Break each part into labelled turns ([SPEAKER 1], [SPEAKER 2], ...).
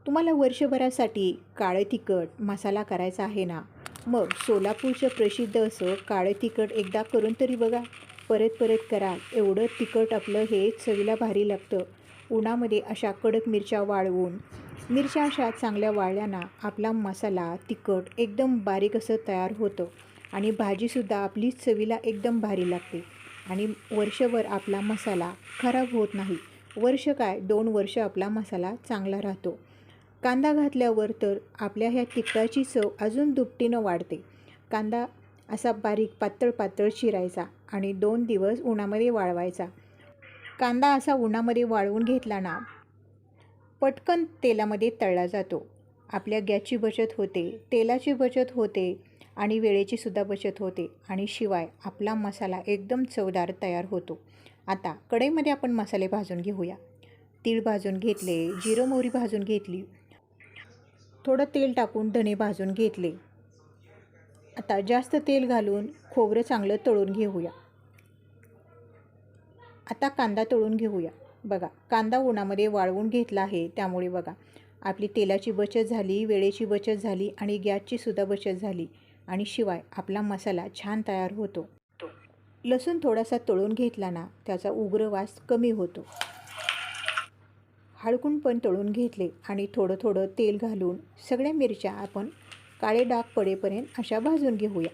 [SPEAKER 1] तुम्हाला वर्षभरासाठी काळं तिखट मसाला करायचा आहे ना, मग सोलापूरचं प्रसिद्ध असं काळं तिखट एकदा करून तरी बघा. परत परत करा. एवढं तिखट आपलं हे चवीला भारी लागतं. उन्हामध्ये अशा कडक मिरच्या वाळवून, मिरच्या अशा चांगल्या वाळल्या ना, आपला मसाला तिखट एकदम बारीक असं तयार होतं आणि भाजीसुद्धा आपली चवीला एकदम भारी लागते आणि वर्षभर आपला मसाला खराब होत नाही. वर्ष काय 2 वर्ष आपला मसाला चांगला राहतो. कांदा घातल्यावर तर आपल्या ह्या तिखटाची चव अजून दुपटीनं वाढते. कांदा असा बारीक पातळ पातळ चिरायचा आणि 2 दिवस उन्हामध्ये वाळवायचा. कांदा असा उन्हामध्ये वाळवून घेतला ना, पटकन तेलामध्ये तळला जातो. आपल्या गॅसची बचत होते, तेलाची बचत होते आणि वेळेचीसुद्धा बचत होते आणि शिवाय आपला मसाला एकदम चवदार तयार होतो. आता कढईमध्ये आपण मसाले भाजून घेऊया. तीळ भाजून घेतले, जिरं मोहरी भाजून घेतली, थोडं तेल टाकून धणे भाजून घेतले. आता जास्त तेल घालून खोबरं चांगलं तळून घेऊया. आता कांदा तळून घेऊया. बघा, कांदा उन्हामध्ये वाळवून घेतला आहे, त्यामुळे बघा आपली तेलाची बचत झाली, वेळेची बचत झाली आणि गॅसचीसुद्धा बचत झाली आणि शिवाय आपला मसाला छान तयार होतो. लसूण थोडासा तळून घेतला ना, त्याचा उग्र वास कमी होतो. हळकुंड पण तळून घेतले आणि थोडं थोडं तेल घालून सगळ्या मिरच्या आपण काळे डाग पडेपर्यंत अशा भाजून घेऊया.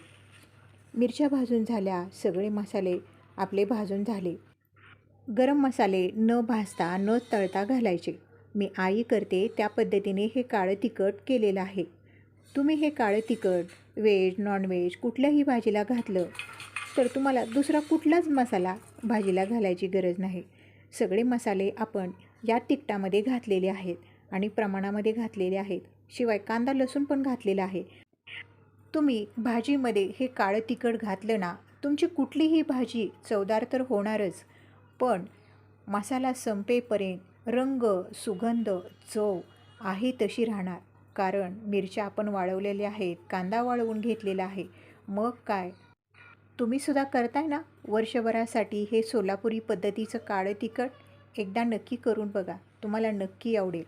[SPEAKER 1] मिरच्या भाजून झाल्या, सगळे मसाले आपले भाजून झाले. गरम मसाले न भाजता न तळता घालायचे. मी आई करते त्या पद्धतीने हे काळं तिखट केलेलं आहे. तुम्ही हे काळं तिखट व्हेज नॉनव्हेज कुठल्याही भाजीला घातलं तर तुम्हाला दुसरा कुठलाच मसाला भाजीला घालायची गरज नाही. सगळे मसाले आपण या तिखटामध्ये घातलेले आहेत आणि प्रमाणामध्ये घातलेले आहेत. शिवाय कांदा लसूण पण घातलेला आहे. तुम्ही भाजीमध्ये हे काळं तिखट घातलं ना, तुमची कुठलीही भाजी चवदार तर होणारच, पण मसाला संपेपर्यंत रंग, सुगंध, चव आहे तशी राहणार. कारण मिरच्या आपण वाळवलेल्या आहेत, कांदा वाळवून घेतलेला आहे. मग काय, तुम्हीसुद्धा करताय ना वर्षभरासाठी हे सोलापुरी पद्धतीचं काळं तिखट? एकदा नक्की करून बघा, तुम्हाला नक्की आवडेल.